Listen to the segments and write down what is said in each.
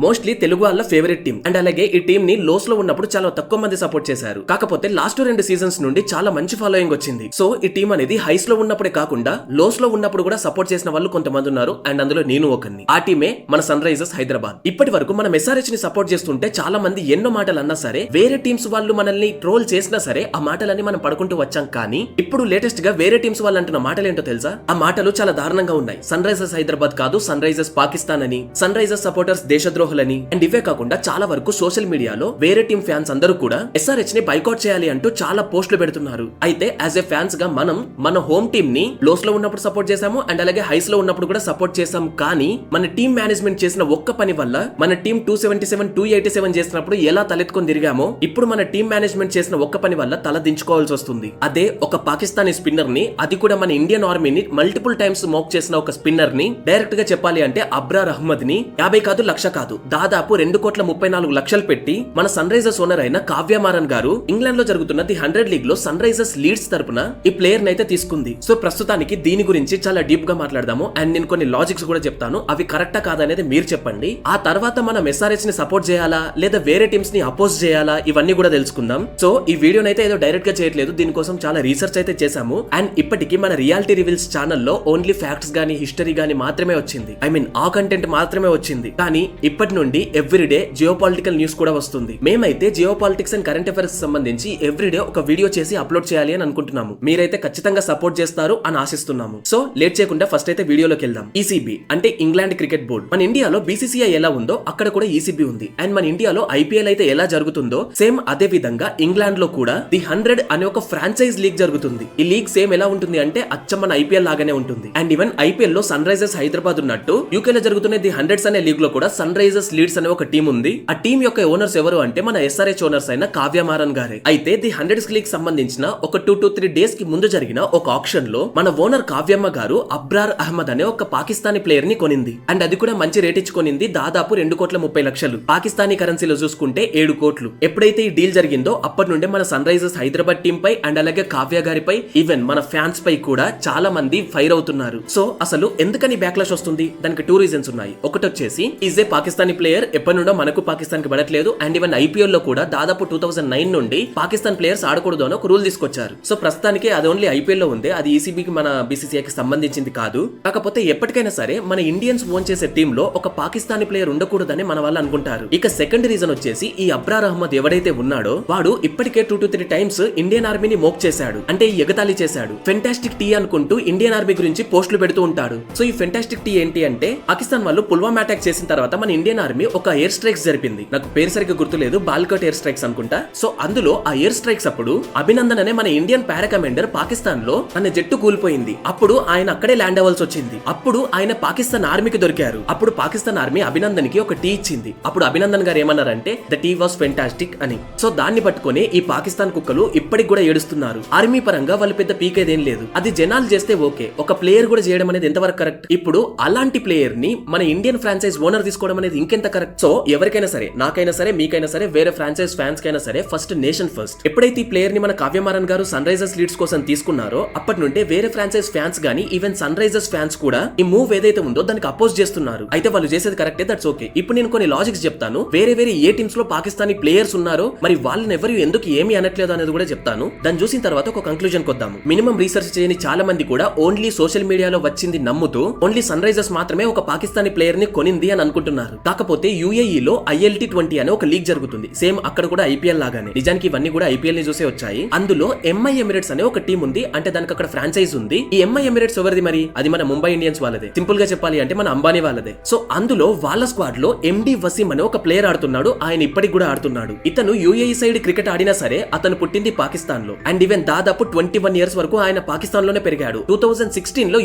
Mostly Telugu వాళ్ళ favourite team and అలాగే ఈ టీం ని లోస్ లో ఉన్నప్పుడు చాలా తక్కువ మంది సపోర్ట్ చేశారు. కాకపోతే లాస్ట్ 2 సీజన్స్ నుండి చాలా మంచి ఫాలోయింగ్ వచ్చింది. సో ఈ టీం అనేది హైస్ లో ఉన్నప్పుడే కాకుండా లోస్ లో ఉన్నప్పుడు కూడా సపోర్ట్ చేసిన వాళ్ళు కొంతమంది ఉన్నారు అండ్ అందులో నేను ఒకరిని. ఆ టీమే మన సన్ రైజర్స్ హైదరాబాద్. ఇప్పటి వరకు మనం ఎస్ఆర్హెచ్ ని సపోర్ట్ చేస్తుంటే చాలా మంది ఎన్నో మాటలు అన్నా సరే, వేరే టీమ్స్ వాళ్ళు మనల్ని ట్రోల్ చేసినా సరే ఆ మాటలన్నీ మనం పడుకుంటూ వచ్చాం. కానీ ఇప్పుడు లేటెస్ట్ గా వేరే టీమ్స్ వాళ్ళు అంటున్న మాటలు ఏంటో తెలుసా? ఆ మాటలు చాలా దారుణంగా ఉన్నాయి. సన్ రైజర్స్ హైదరాబాద్ కాదు, సన్ రైజర్స్ పాకిస్తాన్ అని, సన్ రైజర్స్ సపోర్టర్స్ దేశద్రోహులని. అండ్ ఇవే కాకుండా చాలా వరకు సోషల్ మీడియాలో వేరే టీం ఫ్యాన్స్ అందరూ కూడా ఎస్ఆర్హెచ్ ని బైకాట్ చేయాలి అంటూ చాలా పోస్టులు పెడుతున్నారు. అయితే యాజ్ ఎ ఫ్యాన్స్ గా మనం మన హోమ్ టీమ్ ని లోస్ లో ఉన్నప్పుడు సపోర్ట్ చేసాము అండ్ అలాగే హైస్ లో ఉన్నప్పుడు కూడా సపోర్ట్ చేసాం. కానీ మన టీం మేనేజ్మెంట్ చేసిన ఒక్క పని వల్ల మన టీం 277, 287 చేసినప్పుడు ఎలా తలెత్తుకొని తిరిగామో ఇప్పుడు మన టీం మేనేజ్మెంట్ చేసిన ఒక్క పని వల్ల తల దించుకోవాల్సి వస్తుంది. అదే ఒక పాకిస్తానీ స్పిన్నర్ ని, అది కూడా మన ఇండియన్ ఆర్మీని మల్టిపుల్ టైమ్స్ మోక్ చేసిన ఒక స్పిన్నర్ ని, డైరెక్ట్ గా చెప్పాలి అంటే అబ్రార్ అహ్మద్ ని 50 కాదు, 1,00,000 కాదు, దాదాపు 2,34,00,000 పెట్టి మన సన్ రైజర్స్ ఓనర్ అయిన కావ్య మారన్ గారు ఇంగ్లాండ్ లో జరుగుతున్న ది 100 లీగ్ లో సన్ రైజర్స్ లీడ్స్ తరపున ఈ ప్లేయర్ నైతే తీసుకుంది. సో ప్రస్తుతానికి దీని గురించి చాలా డీప్ గా మాట్లాడదాము అండ్ నేను కొన్ని లాజిక్స్ కూడా చెప్తాను. అవి కరెక్టా కాదనేది మీరు చెప్పండి. ఆ తర్వాత మనం ఎస్ఆర్హెచ్ ని సపోర్ట్ చేయాలా లేదా వేరే టీమ్స్ ని అపోజ్ చేయాలా, ఇవన్నీ కూడా తెలుసుకుందాం. సో ఈ వీడియోని అయితే ఏదో డైరెక్ట్ గా చేయట్లేదు, దీనికోసం చాలా రీసెర్చ్ అయితే చేశాము. అండ్ ఇప్పటికీ మన రియాలిటీ రివీల్స్ ఛానల్లో ఓన్లీ ఫ్యాక్ట్స్ గానీ హిస్టరీ గానీ మాత్రమే వచ్చింది. ఐ మీన్ ఆ కంటెంట్ మాత్రమే వచ్చింది. కానీ ఇప్పటి నుండి ఎవ్రీడే జియోపాలిటికల్ న్యూస్ కూడా వస్తుంది. మేమైతే జియోపాలిటిక్స్ అండ్ కరెంట్ అఫైర్స్ సంబంధించి ఎవ్రీడే ఒక వీడియో చేసి అప్లోడ్ చేయాలి అని అనుకుంటున్నాము. మీరైతే ఖచ్చితంగా సపోర్ట్ చేస్తారు అని ఆశిస్తున్నాము. సో లేట్ చేయకుండా ఫస్ట్ అయితే వీడియోలోకి వెళ్దాం. ఈసీబీ అంటే ఇంగ్లాండ్ క్రికెట్ బోర్డ్. మన ఇండియాలో బీసీసీఐ ఎలా ఉందో అక్కడ కూడా ఈసీబీ ఉంది. అండ్ మన ఇండియాలో ఐపీఎల్ అయితే ఎలా జరుగుతుందో సేమ్ అదే విధంగా ఇంగ్లాండ్ లో కూడా ది 100 అనే ఒక ఫ్రాంచైజ్ లీగ్ జరుగుతుంది. ఈ లీగ్ సేమ్ ఎలా ఉంటుంది అంటే అచ్చం మన ఐపీఎల్ లాగానే ఉంటుంది. అండ్ ఈవెన్ ఐపీఎల్ లో సన్ రైజర్స్ హైదరాబాద్ ఉన్నట్టు యూకే లో జరుగుతున్న ది 100 అనే లీగ్ లో కూడా సన్ రైజర్స్ లీడ్స్ అనే ఒక టీం ఉంది. ఆ టీం యొక్క ఓనర్స్ ఎవరు అంటే మన ఎస్ఆర్హెచ్ ఓనర్స్ అయిన కావ్య మారన్ గారే. అయితే ది 100 లీగ్ సంబంధించిన ఒక 2 to 3 డేస్ కి ముందు జరిగిన ఒక ఆక్షన్ లో మన ఓనర్ కావ్యమ్మ గారు అబ్రార్ అహ్మద్ అనే ఒక పాకిస్తానీ ప్లేయర్ ని కొనింది. అండ్ అది కూడా మంచి రేట్ ఇచ్చి కొనింది, దాదాపు 2,30,00,000 పాకిస్తానీ కరెన్సీలో చూసుకుంటే 7 కోట్లు. ఎప్పుడైతే ఈ డీల్ జరిగిందో అప్పటి నుండి మన సన్ రైజర్స్ హైదరాబాద్ టీం పై అండ్ అలాగే కావ్య గారిపై ఈవెన్ మన ఫ్యాన్స్ పై కూడా చాలా మంది ఫైర్ అవుతున్నారు. సో అసలు ఎందుకని బ్యాక్లాష్ వస్తుంది? దానికి 2 రీజన్స్ ఉన్నాయి. ఒకటి వచ్చేసి ఈజ్ ఏ పాకిస్తానీ ప్లేయర్, ఎప్పటి నుండో మనకు పాకిస్తాన్ కి పడట్లేదు. అండ్ ఈవెన్ ఐపీఎల్ లో కూడా దాదాపు 2009 నుండి పాకిస్తాన్ ప్లేయర్స్ ఆడకూడదు అని ఒక రూల్ తీసుకొచ్చారు. సో ప్రస్తుతానికి అది ఓన్లీ ఐపీఎల్ లో ఉంది, అది ఈసీబీకి మన బీసీసీఐకి సంబంధించింది కాదు. కాకపోతే ఎప్పటికైనా సరే మన ఇండియన్స్ ఓన్ చేసే టీమ్ లో ఒక పాకిస్తానీ ప్లేయర్ ఉండకూడదని మన వాళ్ళు అనుకుంటారు. ఇక సెకండ్ రీజన్ వచ్చేసి ఈ అబ్రార్ అహ్మద్ ఎవడైతే ఉన్నాడో వాడు ఇప్పటికే 2 to 3 టైమ్స్ ఇండియన్ ఆర్మీని మోక్ చేశాడు, అంటే ఎగతాళి చేశాడు. ఫెంటాస్టిక్ టీ అనుకుంటూ ఇండియన్ ఆర్మీ గురించి పోస్టులు పెడుతూ ఉంటాడు. సో ఈ ఫెంటాస్టిక్ టీ ఏంటి అంటే పాకిస్తాన్ వాళ్ళు పుల్వామా అటాక్ చేసిన తర్వాత మన ఇండియన్ ఆర్మీ ఒక ఎయిర్ స్ట్రైక్స్ జరిపింది. నాకు పేరు సరిగ్గా గుర్తులేదు, బాల్కట్ ఎయిర్ స్ట్రైక్స్ అనుకుంటా. సో అందులో ఆ ఎయిర్ స్ట్రైక్స్ అప్పుడు అభినందన్ అనే మన ఇండియన్ పారా కమాండర్ పాకిస్తాన్ లో తన జట్టు కూలిపోయింది. అప్పుడు ఆయన అక్కడే ల్యాండ్ అవ్వాల్సి వచ్చింది. అప్పుడు ఆయన పాకిస్తాన్ ఆర్మీకి దొరికారు. అప్పుడు పాకిస్తాన్ ఆర్మీ అభినందన్ కి ఒక టీ ఇచ్చింది. అప్పుడు అభినందన్ గారు ఏమన్నారంటే ద టీ వాస్ ఫెంటాస్టిక్ అని. సో దాన్ని పట్టుకొని ఈ పాకిస్తాన్ కుక్కలు ఇప్పటికి కూడా ఏడుస్తున్నారు. ఆర్మీ పరంగా వాళ్ళు పెద్ద పీకేదేం లేదు. అది జనాలు చేస్తే ఓకే, ఒక ప్లేయర్ కూడా చేయడం అనేది ఎంతవరకు కరెక్ట్? ఇప్పుడు అలాంటి ప్లేయర్ ని మన ఇండియన్ ఫ్రాంచైజ్ ఓనర్ తీసుకోవడం అనేది ఇంకెంత కరెక్ట్? సో ఎవరికైనా సరే, నాకైనా సరే, మీకైనా సరే, వేరే ఫ్రాంచైజ్ ఫ్యాన్స్ కైనా సరే, ఫస్ట్ నేషన్ ఫస్ట్. ఎప్పుడైతే ఈ ప్లేయర్ ని మన కావ్య మారన్ గారు సన్ రైజర్స్ లీడ్స్ కోసం తీసుకున్నారో అప్పటి నుండి వేరే ఫ్రాంచైజ్ ఫ్యాన్స్ గానీ ఈవెన్ సన్ రైజర్స్ ఫ్యాన్స్ కూడా ఈ మూవ్ ఏదైతే ఉందో దానికి అపోజ్ చేస్తున్నారు. అయితే వాళ్ళు చేసేది కరెక్టే, దట్స్ ఓకే. ఇప్పుడు నేను కొన్ని లాజిక్స్ చెప్తాను. వేరే ఏ టీమ్స్ లో పాకిస్తానీ ప్లేయర్స్ ఉన్నారో మరి వాళ్ళని ఎవరు ఎందుకు ఏమీ అనట్లేదు అనేది కూడా చెప్తాను. దాన్ని చూసిన తర్వాత ఒక కంక్లూజన్ కొద్దాము. మినిమం రీసెర్చ్ చేయని చాలా మంది కూడా ఓన్లీ సోషల్ మీడియాలో వచ్చింది నమ్ముతూ ఓన్లీ సన్ రైజర్స్ మాత్రమే ఒక పాకిస్తానీ ప్లేయర్ ని కొనింది అని అనుకుంటున్నారు. కాకపోతే యూఏఈ లో ILT20 అనే ఒక లీగ్ జరుగుతుంది. సేమ్ అక్కడ కూడా ఐపీఎల్ లాగానే. నిజానికి ఇవన్నీ కూడా ఐపీఎల్ ని చూసే వచ్చాయి. అందులో ఎంఐ ఎమిరేట్స్ అనే ఒక టీం ఉంది, అంటే దానికి అక్కడ ఫ్రాంచైజ్ ఉంది. ఈ ఎంఐ ఎమిరేట్స్ ఎవరిది మరి? అది మన ముంబై ఇండియన్స్ వాళ్ళదే. సింపుల్ గా చెప్పాలి అంటే మన అంబానీ వాళ్ళదే. సో అందులో వాళ్ళ స్క్వాడ్ లో ఎండి వసీం అనే ఒక ప్లేయర్ ఆడుతున్నాడు. ఆయన ఇప్పటికి కూడా ఆడుతున్నాడు. ఇతను యూఏఈ సైడ్ క్రికెట్ ఆడినా సరే అతను పుట్టింది పాకిస్తాన్ లో. అండ్ ఈవెన్ దాదాపు 21 ఇయర్స్ వరకు ఆయన పాకిస్తాన్ లోనే పెరిగాడు. 2016 లో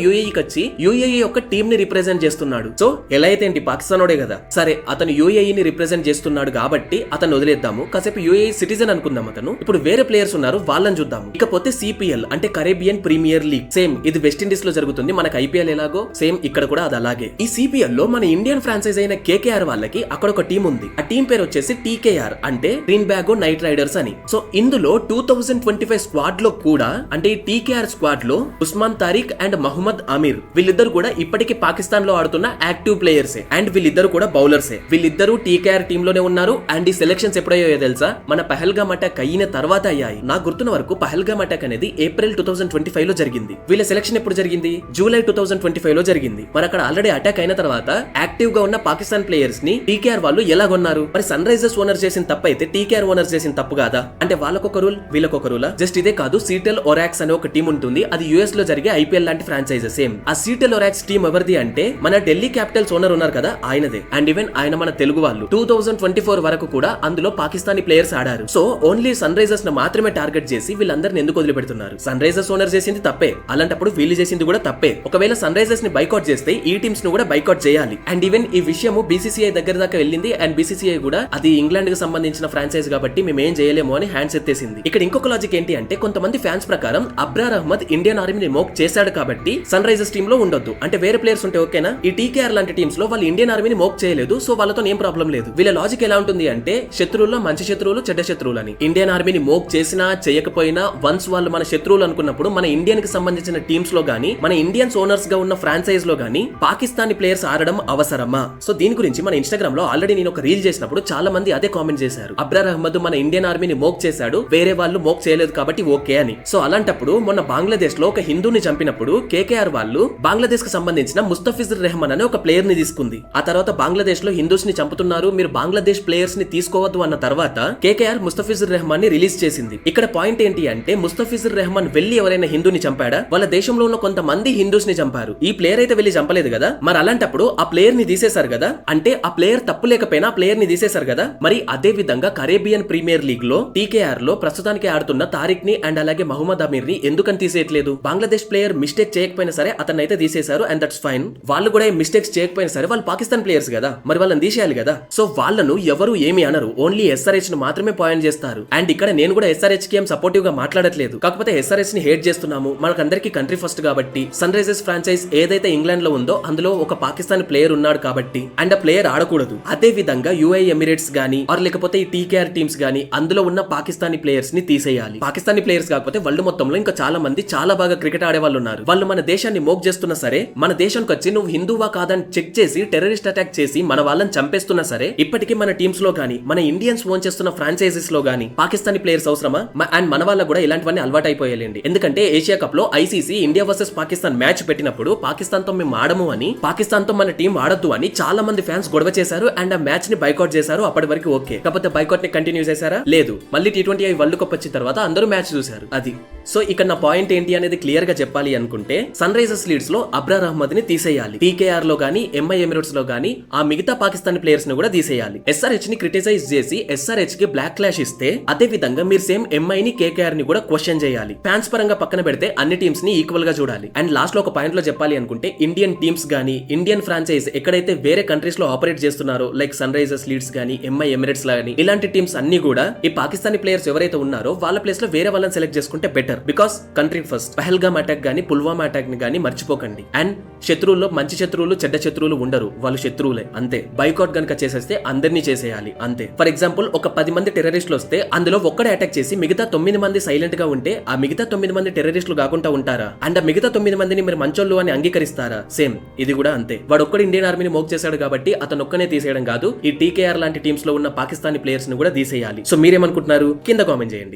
యూఏఈకి వచ్చి యూఏఈ యొక్క టీం ని రిప్రజెంట్ చేస్తున్నాడు. సో ఎలా అయితే ఏంటి, పాకిస్తానోడే కదా. సరే అతను యూఏఈని రిప్రజెంట్ చేస్తున్నాడు కాబట్టి అతను వదిలేద్దాము, కాసేపు యూఏఈ సిటిజన్ అనుకుందాం అతను. ఇప్పుడు వేరే ప్లేయర్స్ ఉన్నారు, వాళ్ళని చూద్దాము. ఇకపోతే సిపిఎల్ అంటే కరేబియన్ ప్రీమియర్ లీగ్. సేమ్ ఇది వెస్ట్ ఇండీస్ లో జరుగుతుంది. మనకు ఐపీఎల్ ఎలాగో సేమ్ ఇక్కడ కూడా అది అలాగే. ఈ సిపిఎల్ లో మన ఇండియన్ ఫ్రాంచైజ్ అయిన కేకేఆర్ వాళ్ళకి అక్కడ ఒక టీం ఉంది. ఆ టీం పేరు వచ్చేసి టీకేఆర్ అంటే ట్రినిడాడ్ నైట్ రైడర్స్ అని. సో ఇందులో 2025 స్క్వాడ్ లో కూడా అంటే ఈ టీకేఆర్ స్క్వాడ్ లో ఉస్మాన్ తారిక్ అండ్ మహమ్మద్ అమీర్ వీళ్ళిద్దరు కూడా ఇప్పటికీ పాకిస్తాన్ లో ఆడుతున్న యాక్టివ్ ప్లేయర్స్. అండ్ వీళ్ళిద్దరు కూడా బౌలర్సే. వీళ్ళిద్దరూ టీకేఆర్ టీమ్ లోనే ఉన్నారు. అండ్ ఈ సెలక్షన్స్ ఎప్పుడయ్యాయో తెలుసా? మన పహల్గామ్ అటాక్ అయిన తర్వాత అయ్యాయి. నాకు గుర్తున్న వరకు పహల్గామ్ అటాక్ అనేది ఏప్రిల్ 2025 లో జరిగింది. వీళ్ళ సెలక్షన్ ఎప్పుడు జరిగింది? జూలై 2025 లో జరిగింది. మరి అక్కడ ఆల్రెడీ అటాక్ అయిన తర్వాత యాక్టివ్ గా ఉన్న పాకిస్తాన్ ప్లేయర్స్ ని టీకేఆర్ వాళ్ళు ఎలా కొన్నారు? మరి సన్ రైజర్స్ ఓనర్ చేసిన తప్పు అయితే టీకేఆర్ ఓనర్ చేసిన తప్పు కాదా? అంటే వాళ్ళకొక రూల్ వీళ్ళకొక రూలా? జస్ట్ ఇదే కాదు, సీటెల్ ఒరాక్స్ అనే ఒక టీం ఉంటుంది. అది యుఎస్ లో జరిగే ఐపీఎల్ లాంటి ఫ్రాంచైజెస్. సేమ్ ఆ సీటెల్ ఒరాక్స్ టీం ఎవరిది అంటే మన ఢిల్లీ క్యాపిటల్స్ ఓనర్ ఉన్నారు కదా, ఆయనదే. అండ్ ఈవెన్ ఆయన మన తెలుగు వాళ్ళు. 2024 వరకు కూడా అందులో పాకిస్తానీ ప్లేయర్స్ ఆడారు. సో ఓన్లీ సన్ రైజర్స్ ను మాత్రమే టార్గెట్ చేసి వీళ్ళందరిని ఎందుకు వదిలిపెడుతున్నారు? సన్ రైజర్స్ ఓనర్ చేసింది తప్పే, అలాంటప్పుడు వీళ్ళు చేసింది కూడా తప్పే. ఒకవేళ సన్ రైజర్స్ ని బైకాట్ చేస్తే ఈ టీమ్స్ ను కూడా బైకాట్ చేయాలి. అండ్ ఈవెన్ ఈ విషయము బీసీసీఐ దగ్గర దాకా వెళ్ళింది. అండ్ బీసీసీఐ కూడా అది ఇంగ్లాండ్ కి సంబంధించిన ఫ్రాంచైజ్ కాబట్టి మేము ఏం చేయలేము అని హ్యాండ్స్ ఎత్తేసింది. ఇక్కడ ఇంకొక లాజిక్ ఏంటి అంటే కొంతమంది ఫ్యాన్స్ ప్రకారం అబ్రార్ అహ్మద్ ఇండియన్ ఆర్మీని మోక్ చేశాడు కాబట్టి సన్ రైజర్స్ టీమ్ లో ఉండొద్దు. అంటే వేరే ప్లేయర్స్ ఉంటే ఓకేనా? ఈ టీకేఆర్ లాంటి టీమ్స్ లో వాళ్ళు ఇండియన్ ఆర్మీని మోక్ చేయలేదు, సో వాళ్ళతో ఏం ప్రాబ్లం లేదు. వీళ్ళ లాజిక్ ఎలా ఉంటుంది అంటే శత్రువుల్లో మంచి శత్రువులు చెడ్డ శత్రువులు అని. ఇండియన్ ఆర్మీని మోక్ చేసినా చేయకపోయినా వన్స్ వాళ్ళు మన శత్రువులు అనుకున్నప్పుడు మన ఇండియన్ కి సంబంధించిన టీమ్స్ లో గానీ మన ఇండియన్స్ ఓనర్స్ గా ఉన్న ఫ్రాంచైజ్ లో గానీ పాకిస్తానీ ప్లేయర్స్ ఆడడం అవసరమా? సో దీని గురించి మన ఇన్స్టాగ్రామ్ లో ఆల్రెడీ నేను ఒక రీల్ చేసినప్పుడు చాలా మంది అదే కామెంట్ చేశారు. అబ్రార్ అహ్మద్ మన ఇండియన్ ఆర్మీని మోక్ చేశాడు, వేరే వాళ్ళు మోక్ చేయలేదు కాబట్టి ఓకే అని. సో అలాంటప్పుడు మొన్న బంగ్లాదేశ్ లో ఒక హిందూని చంపినప్పుడు కేకేఆర్ వాళ్ళు బంగ్లాదేశ్ కి సంబంధించిన ముస్తఫిజుర్ రెహమాన్ అనే ఒక ప్లేయర్ ని తీసుకుంది. ఆ తర్వాత బంగ్లాదేశ్ లో హిందూస్ ని చంపుతున్నారు, మీరు బంగ్లాదేశ్ ప్లేయర్స్ ని తీసుకోవద్దు అన్న తర్వాత కేకేఆర్ ముస్తఫిజుర్ రెహమాన్ ని రిలీజ్ చేసింది. ఇక్కడ పాయింట్ ఏంటి అంటే ముస్తఫిజుర్ రెహమాన్ వెళ్లి ఎవరైనా హిందూని చంపాడా? వాళ్ళ దేశంలో ఉన్న కొంతమంది హిందూస్ ని చంపారు. ఈ ప్లేయర్ అయితే వెళ్లి చంపలేదు కదా. మరి అలాంటప్పుడు ఆ ప్లేయర్ ని తీసేశారు కదా, అంటే ఆ ప్లేయర్ తప్పు లేకపోయినా ఆ ప్లేయర్ ని తీసేశారు కదా. మరి అదే విధంగా కరేబియన్ ప్రీమియర్ లీగ్ లో టీకేఆర్ లో ప్రస్తుతానికి ఆడుతున్న తారిక్ ని అండ్ అలాగే మహమ్మద్ అమీర్ ని ఎందుకని తీసేయట్లేదు? బంగ్లాదేశ్ ప్లేయర్ మిస్టేక్ చేయకపోయినా సరే అతన్ని అయితే తీసేశారు అండ్ దట్స్ ఫైన్. వాళ్ళు కూడా మిస్టేక్స్ చేయకపోయినా సరే వాళ్ళు పాకిస్తాన్ ప్లేయర్స్ కదా, మరి వాళ్ళని తీసేయాలి కదా. సో వాళ్ళను ఎవరు ఏమి అనరు, ఓన్లీ ఎస్ఆర్హెచ్ ను మాత్రమే పాయింట్ చేస్తారు. అండ్ ఇక్కడ నేను కూడా ఎస్ఆర్హెచ్ కి ఏం సపోర్టివ్ గా మాట్లాడట్లేదు, కాకపోతే ఎస్ఆర్హెచ్ ని హేట్ చేస్తున్నాము. మనకందరికి కంట్రీ ఫస్ట్ కాబట్టి సన్ రైజర్స్ ఫ్రాంచైజ్ ఏదైతే ఇంగ్లాండ్ లో ఉందో అందులో ఒక పాకిస్తాన్ ప్లేయర్ ఉన్నాడు కాబట్టి అండ్ ఆ ప్లేయర్ ఆడకూడదు. అదే విధంగా యుఐ ఎమిరేట్స్ గానీ ఆర్ లేకపోతే ఈ టీకేఆర్ టీమ్స్ గానీ అందులో ఉన్న పాకిస్తానీ ప్లేయర్స్ ని తీసేయాలి. పాకిస్తానీ ప్లేయర్స్ కాకపోతే వరల్డ్ మొత్తంలో ఇంకా చాలా మంది చాలా బాగా క్రికెట్ ఆడే వాళ్ళు ఉన్నారు. వాళ్ళు మన దేశాన్ని మోక్ చేస్తున్నా సరే, మన దేశానికి వచ్చి నువ్వు హిందువా కాదని చెక్ చేసి టెర్రరిస్ట్ అటాక్ చేసి మన వాళ్ళని చంపేస్తున్నా సరే ఇప్పటికీ మన టీమ్స్ లో గానీ మన ఇండియన్స్ ఓన్ చేస్తున్న ఫ్రాంచైజెస్ లో గానీ పాకిస్తానీ ప్లేయర్స్ అవసరమా? అండ్ మన వాళ్ళకు కూడా ఇలాంటివన్నీ అలవాటు అయిపోయాయండి. ఎందుకంటే ఏషియా కప్ లో ICC India versus Pakistan match పెట్టినప్పుడు పాకిస్తాన్ తో మేము ఆడము అని, పాకిస్తాన్ తో మన టీం ఆడద్దు అని చాలా మంది ఫ్యాన్స్ గొడవ చేశారు అండ్ ఆ మ్యాచ్ ని బైకాట్ చేశారు. అప్పటి వరకు ఓకే, కాకపోతే బైకాట్ ని కంటిన్యూ చేశారా? లేదు. మళ్ళీ T20 వరల్డ్ కప్ వచ్చిన తర్వాత అందరూ మ్యాచ్ చూశారు. అది సో ఇక్కడ నా పాయింట్ ఏంటి అనేది క్లియర్ గా చెప్పాలి అనుకుంటే సన్ రైజర్స్ లీడ్స్ లో అబ్రార్ అహ్మద్ ని తీసేయాలి. టీకేఆర్ లో గానీ ఎంఐ ఎమిరేట్స్ లో గానీ ఆ మిగతా పాకిస్తాన్ ప్లేయర్స్ ని కూడా తీసేయాలి. ఎస్ఆర్హెచ్ ని క్రిటిసైజ్ చేసి ఎస్ఆర్హెచ్ కి బ్లాక్ క్లాష్ ఇస్తే అదే విధంగా మీరు సేమ్ ఎంఐ ని కేకేఆర్ ని కూడా క్వశ్చన్ చేయాలి. ఫ్యాన్స్ పరంగా పక్కన పెడితే అన్ని టీమ్స్ ని ఈక్వల్ గా చూడాలి. అండ్ లాస్ట్ లో ఒక పాయింట్ లో చెప్పాలి అనుకుంటే ఇండియన్ టీమ్స్ గానీ ఇండియన్ ఫ్రాంచైజ్ ఎక్కడైతే వేరే కంట్రీస్ లో ఆపరేట్ చేస్తున్నారో లైక్ సన్ రైజర్స్ లీడ్స్ గానీ ఎంఐ ఎమిరేట్స్ గానీ ఇలాంటి టీమ్స్ అన్ని కూడా ఈ పాకిస్తానీ ప్లేయర్స్ ఎవరైతే ఉన్నారో వాళ్ళ ప్లేస్ లో వేరే వాళ్ళని సెలెక్ట్ చేసుకుంటే better. Because country first. Pahalgam attack గానీ పుల్వామా అటాక్ ని గానీ మర్చిపోకండి. అండ్ శత్రువుల్లో మంచి శత్రువులు చెడ్డ శత్రువులు ఉండరు, వాళ్ళు శత్రువులే అంతే. బైకాట్ గనక చేసేస్తే అందరినీ చేసేయాలి అంతే. ఫర్ ఎగ్జాంపుల్ ఒక 10 మంది టెర్రరిస్టులు వస్తే అందులో ఒక్కడే అటాక్ చేసి మిగతా 9 మంది సైలెంట్ గా ఉంటే ఆ మిగతా 9 మంది టెర్రరిస్టులు కాకుండా ఉంటారా? అండ్ ఆ మిగతా 9 మందిని మీరు మంచోళ్ళు అని అంగీకరిస్తారా? సేమ్ ఇది కూడా అంతే. వాడు ఒక్కడు ఇండియన్ ఆర్మీని మోక్ చేశాడు కాబట్టి అతను ఒక్కనే తీసేయడం కాదు, ఈ టీకేఆర్ లాంటి టీమ్స్ లో ఉన్న పాకిస్తానీ ప్లేయర్స్ ని కూడా తీసేయాలి. సో మీరేమనుకుంటున్నారు? కింద కామెంట్ చేయండి.